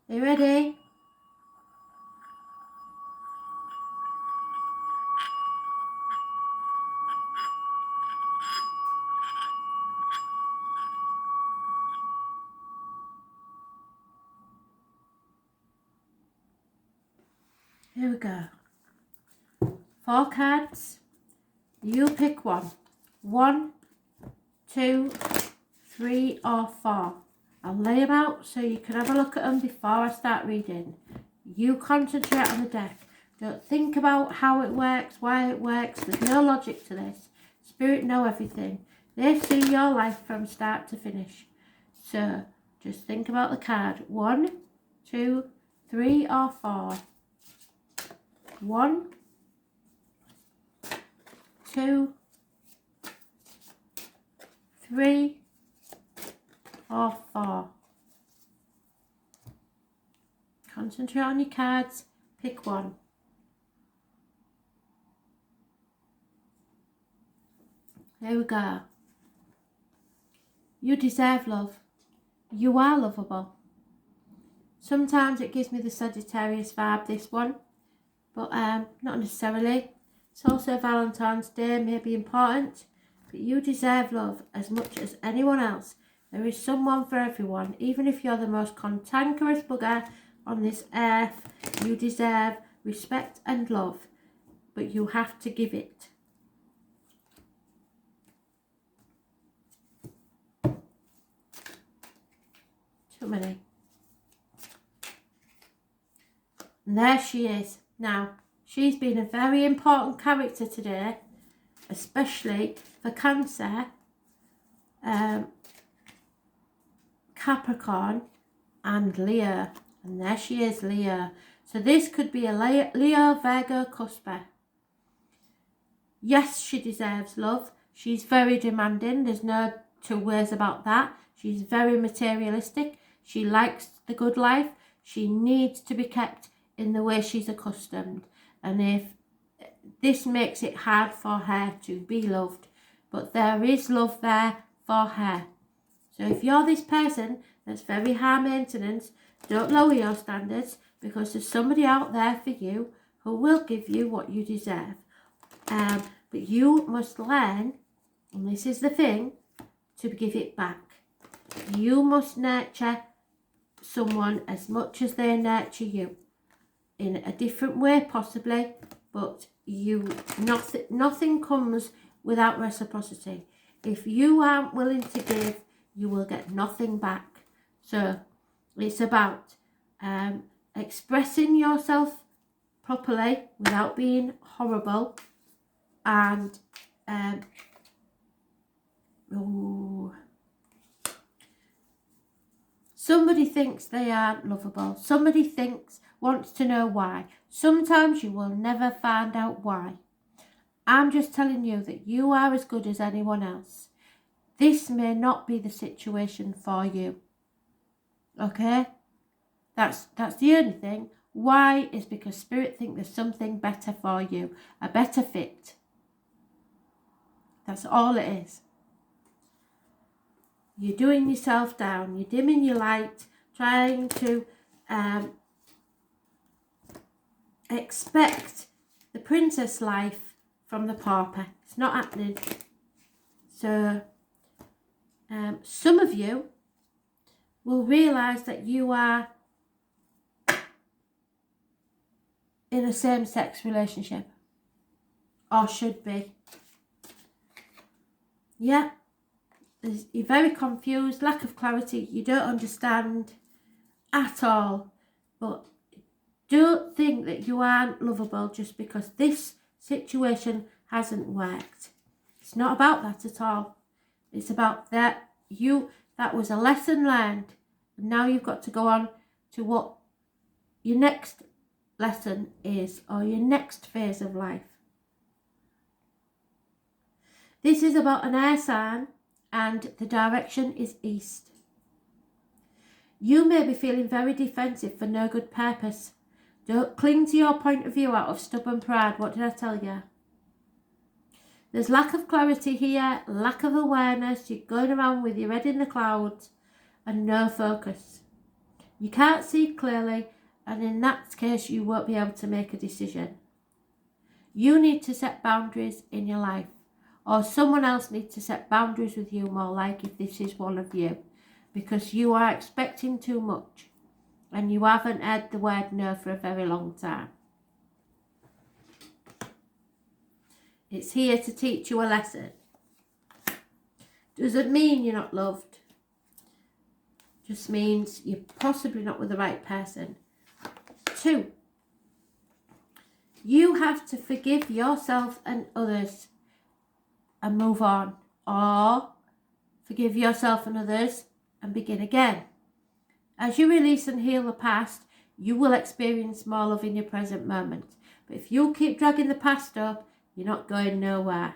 Are you ready? Here we go. 4 cards. You pick one. 1, 2, 3 or 4. I'll lay them out so you can have a look at them before I start reading. You concentrate on the deck. Don't think about how it works, why it works. There's no logic to this. Spirit know everything. They see your life from start to finish. So just think about the card. 1, 2, 3 or 4. 1, 2, 3 or 4. Concentrate on your cards. Pick one. Here we go. You deserve love. You are lovable. Sometimes it gives me the Sagittarius vibe, this one, but not necessarily. It's also Valentine's Day, may be important, but you deserve love as much as anyone else. There is someone for everyone, even if you're the most cantankerous bugger on this earth. You deserve respect and love, but you have to give it. Too many. And there she is. Now, she's been a very important character today, especially for Cancer, Capricorn and Leo. And there she is, Leo. So this could be a Leo Virgo cusper. Yes, she deserves love. She's very demanding. There's no two ways about that. She's very materialistic. She likes the good life. She needs to be kept in the way she's accustomed. And if this makes it hard for her to be loved, but there is love there for her. So if you're this person that's very high maintenance, don't lower your standards, because there's somebody out there for you who will give you what you deserve. But you must learn, and this is the thing, to give it back. You must nurture someone as much as they nurture you, in a different way possibly, but nothing comes without reciprocity. If you aren't willing to give, you will get nothing back. So it's about expressing yourself properly without being horrible, and somebody thinks they aren't lovable. Somebody wants to know why. Sometimes you will never find out why. I'm just telling you that you are as good as anyone else. This may not be the situation for you. Okay? That's the only thing. Why? Is because Spirit think there's something better for you. A better fit. That's all it is. You're doing yourself down. You're dimming your light. Trying to expect the princess life from the pauper. It's not happening. So some of you will realise that you are in a same-sex relationship, or should be. Yeah, you're very confused, lack of clarity, you don't understand at all. But don't think that you aren't lovable just because this situation hasn't worked. It's not about that at all. It's about that was a lesson learned, and now you've got to go on to what your next lesson is, or your next phase of life. This is about an air sign, and the direction is east. You may be feeling very defensive for no good purpose. Don't cling to your point of view out of stubborn pride. What did I tell you? There's lack of clarity here, lack of awareness. You're going around with your head in the clouds and no focus. You can't see clearly, and in that case you won't be able to make a decision. You need to set boundaries in your life, or someone else needs to set boundaries with you, more like if this is one of you, because you are expecting too much and you haven't heard the word no for a very long time. It's here to teach you a lesson. Doesn't mean you're not loved. Just means you're possibly not with the right person. 2, you have to forgive yourself and others and move on, or forgive yourself and others and begin again. As you release and heal the past, you will experience more love in your present moment. But if you keep dragging the past up, you're not going nowhere.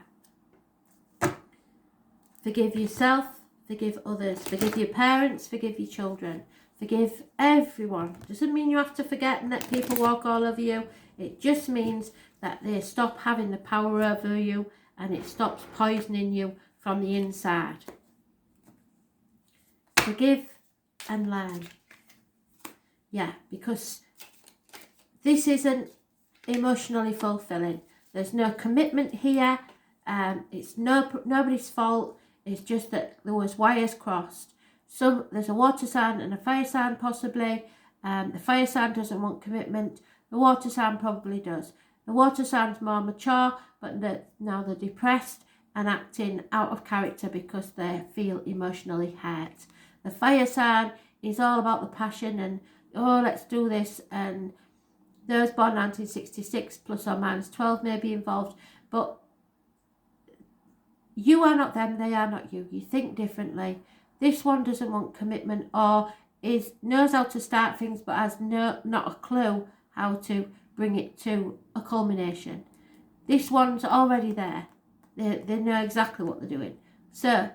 Forgive yourself, forgive others, forgive your parents, forgive your children, forgive everyone. Doesn't mean you have to forget and let people walk all over you. It just means that they stop having the power over you and it stops poisoning you from the inside. Forgive and learn. Yeah, because this isn't emotionally fulfilling. There's no commitment here. It's nobody's fault. It's just that there was wires crossed. There's a water sign and a fire sign possibly. The fire sign doesn't want commitment. The water sign probably does. The water sign's more mature, but now they're depressed and acting out of character because they feel emotionally hurt. The fire sign is all about the passion and, oh, let's do this. And those born 1966 plus or minus 12 may be involved, but you are not them, they are not you. You think differently. This one doesn't want commitment, or knows how to start things but has not a clue how to bring it to a culmination. This one's already there. They know exactly what they're doing. So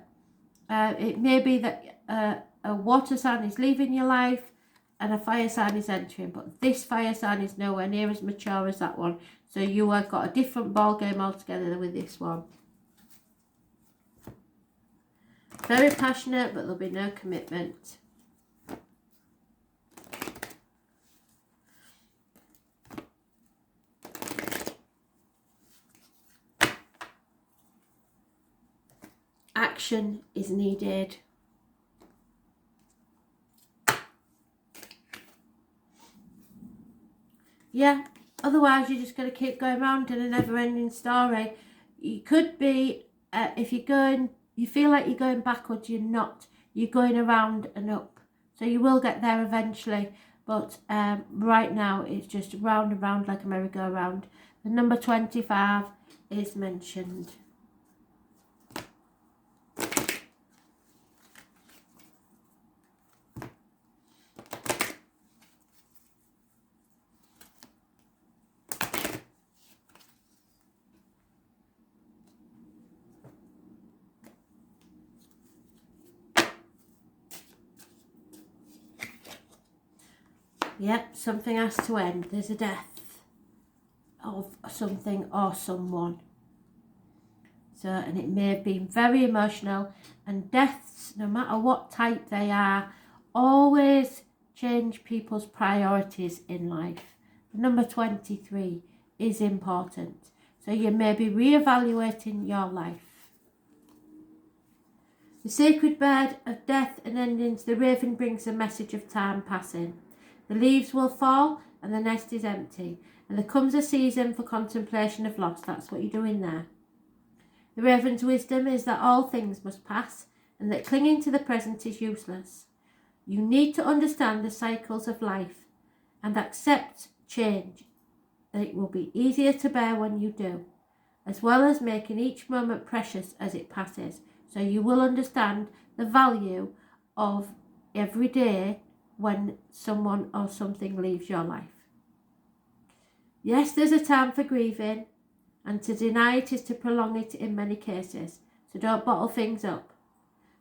it may be that a water sign is leaving your life and a fire sign is entering, but this fire sign is nowhere near as mature as that one. So you have got a different ball game altogether with this one. Very passionate, but there'll be no commitment. Action is needed. Yeah, otherwise you're just going to keep going round in a never-ending story. You could be, if you feel like you're going backwards, you're not. You're going around and up. So you will get there eventually. But right now, it's just round and round like a merry-go-round. The number 25 is mentioned. Yep, something has to end. There's a death of something or someone. So, and it may have been very emotional. And deaths, no matter what type they are, always change people's priorities in life. The number 23 is important. So you may be re-evaluating your life. The sacred bird of death and endings, the raven brings a message of time passing. The leaves will fall and the nest is empty. And there comes a season for contemplation of loss. That's what you're doing there. The raven's wisdom is that all things must pass and that clinging to the present is useless. You need to understand the cycles of life and accept change. It will be easier to bear when you do, as well as making each moment precious as it passes. So you will understand the value of every day when someone or something leaves your life. Yes, there's a time for grieving, and to deny it is to prolong it in many cases. So don't bottle things up.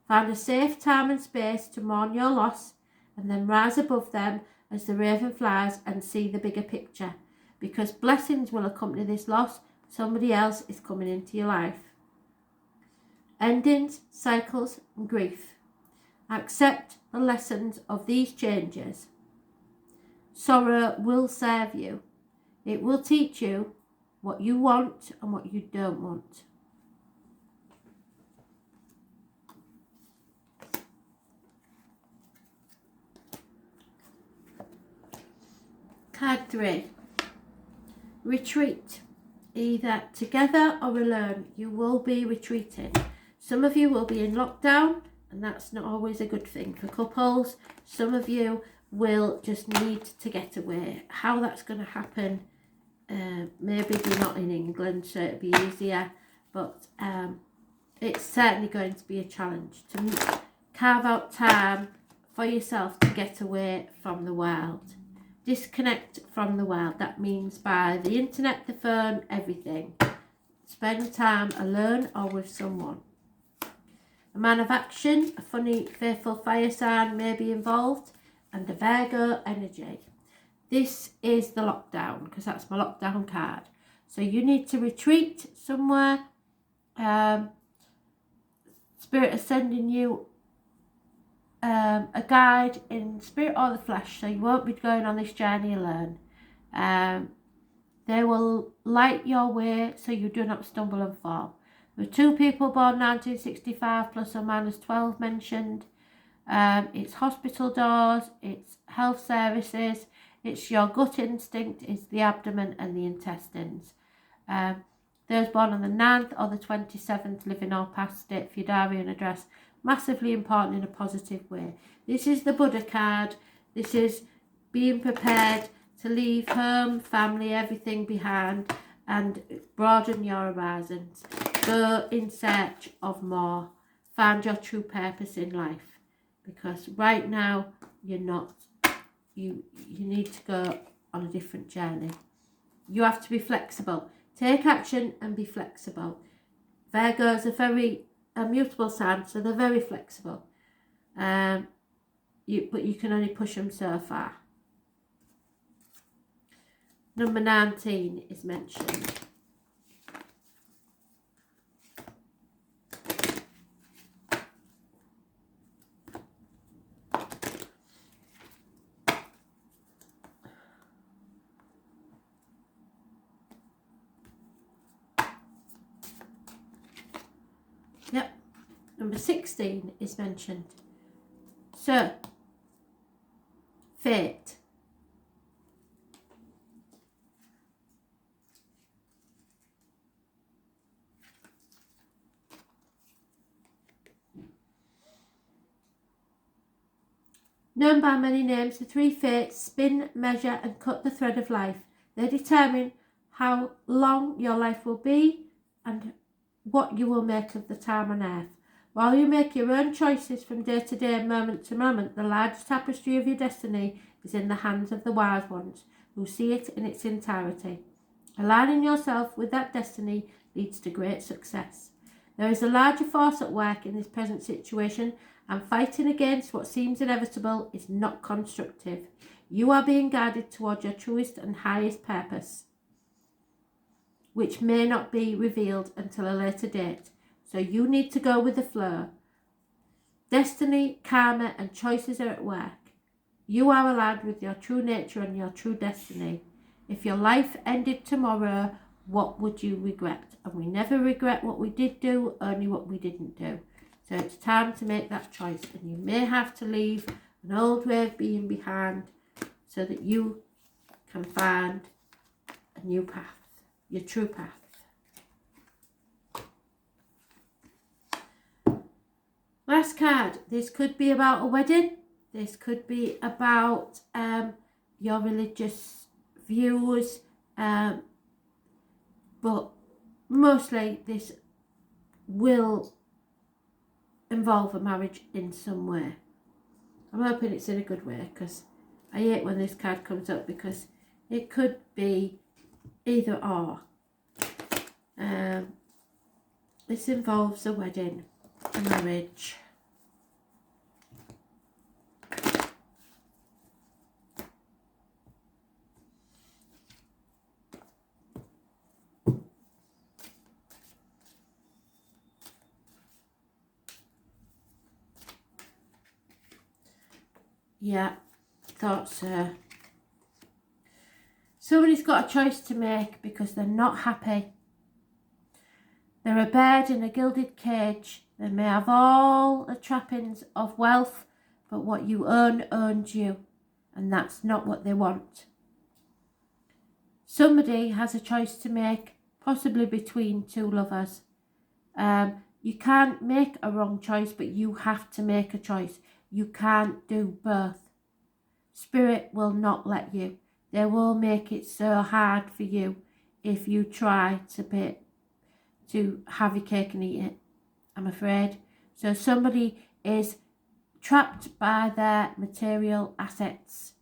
Find a safe time and space to mourn your loss, and then rise above them as the raven flies and see the bigger picture. Because blessings will accompany this loss. Somebody else is coming into your life. Endings, cycles, and grief. Accept the lessons of these changes. sorrow will serve you. It will teach you what you want and what you don't want. Card 3. Retreat. Either together or alone, you will be retreating. Some of you will be in lockdown, and that's not always a good thing for couples. Some of you will just need to get away. How that's going to happen, maybe you're not in England, so it'll be easier, but it's certainly going to be a challenge to carve out time for yourself to get away from the world. Disconnect from the world. That means by the internet, the phone, everything. Spend time alone or with someone. A man of action, a funny, faithful fire sign may be involved, and the Virgo energy. This is the lockdown, because that's my lockdown card. So you need to retreat somewhere. Spirit is sending you a guide in spirit or the flesh, so you won't be going on this journey alone. They will light your way so you do not stumble and fall. There were 2 people born 1965 plus or minus 12 mentioned. It's hospital doors, it's health services, it's your gut instinct, it's the abdomen and the intestines. Those born on the 9th or the 27th, living or past date for your diary and address. Massively important in a positive way. This is the Buddha card. This is being prepared to leave home, family, everything behind and broaden your horizons. Go in search of more. Find your true purpose in life. Because right now you're not. You need to go on a different journey. You have to be flexible. Take action and be flexible. Virgos are very mutable sign, so they're very flexible. But you can only push them so far. Number 19 is mentioned. Yep. Number 16 is mentioned. So, fate. Known by many names, the 3 fates spin, measure and cut the thread of life. They determine how long your life will be and what you will make of the time on earth. While you make your own choices from day to day, moment to moment, the large tapestry of your destiny is in the hands of the wise ones who see it in its entirety. Aligning yourself with that destiny leads to great success. There is a larger force at work in this present situation, and fighting against what seems inevitable is not constructive. You are being guided toward your truest and highest purpose, which may not be revealed until a later date. So you need to go with the flow. Destiny, karma and choices are at work. You are aligned with your true nature and your true destiny. If your life ended tomorrow, what would you regret? And we never regret what we did do, only what we didn't do. So it's time to make that choice, and you may have to leave an old way of being behind so that you can find a new path, your true path. Last card. This could be about a wedding. This could be about your religious views, but mostly this will involve a marriage in some way. I'm hoping it's in a good way, because I hate when this card comes up, because it could be either or. This involves a wedding, a marriage. Yeah, thought so. Somebody's got a choice to make because they're not happy. They're a bird in a gilded cage. They may have all the trappings of wealth, but what you earn earns you, and that's not what they want. Somebody has a choice to make, possibly between two lovers. You can't make a wrong choice, but you have to make a choice. You can't do both. Spirit will not let you. They will make it so hard for you if you try to have your cake and eat it, I'm afraid. So somebody is trapped by their material assets.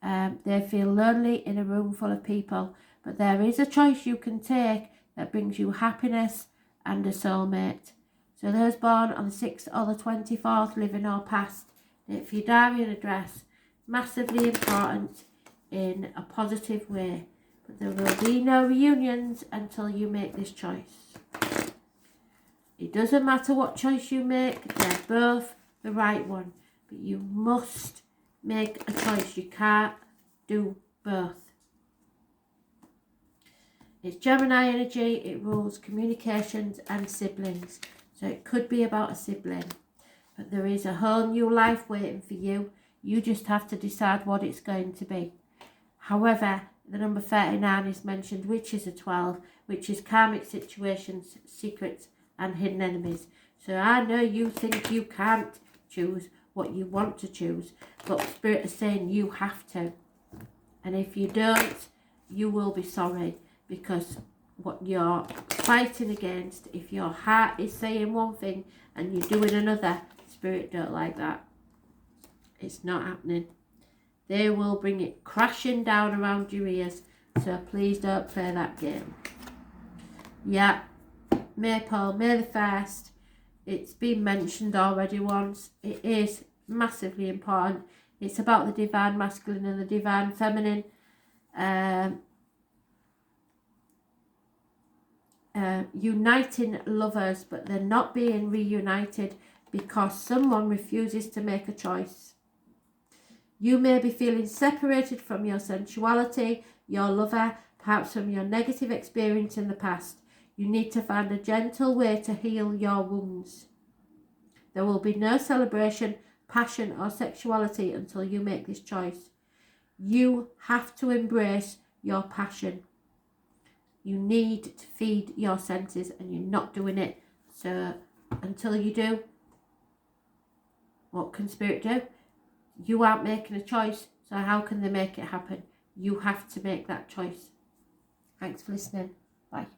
They feel lonely in a room full of people, but there is a choice you can take that brings you happiness and a soulmate. So those born on the 6th or the 24th, living or past, if your diary and address, massively important in a positive way. But there will be no reunions until you make this choice. It doesn't matter what choice you make, they're both the right one. But you must make a choice. You can't do both. It's Gemini energy. It rules communications and siblings. So it could be about a sibling. But there is a whole new life waiting for you. You just have to decide what it's going to be. However, the number 39 is mentioned, which is a 12, which is karmic situations, secrets, and hidden enemies. So I know you think you can't choose what you want to choose, but Spirit is saying you have to. And if you don't, you will be sorry, because what you're fighting against, if your heart is saying one thing and you're doing another, Spirit don't like that. It's not happening. They will bring it crashing down around your ears, so please don't play that game. Yeah, Maypole, May the 1st. It's been mentioned already once. It is massively important. It's about the divine masculine and the divine feminine. Uniting lovers, but they're not being reunited because someone refuses to make a choice. You may be feeling separated from your sensuality, your lover, perhaps from your negative experience in the past. You need to find a gentle way to heal your wounds. There will be no celebration, passion or sexuality until you make this choice. You have to embrace your passion. You need to feed your senses and you're not doing it. So until you do, what can Spirit do? You aren't making a choice, so how can they make it happen? You have to make that choice. Thanks for listening. Bye.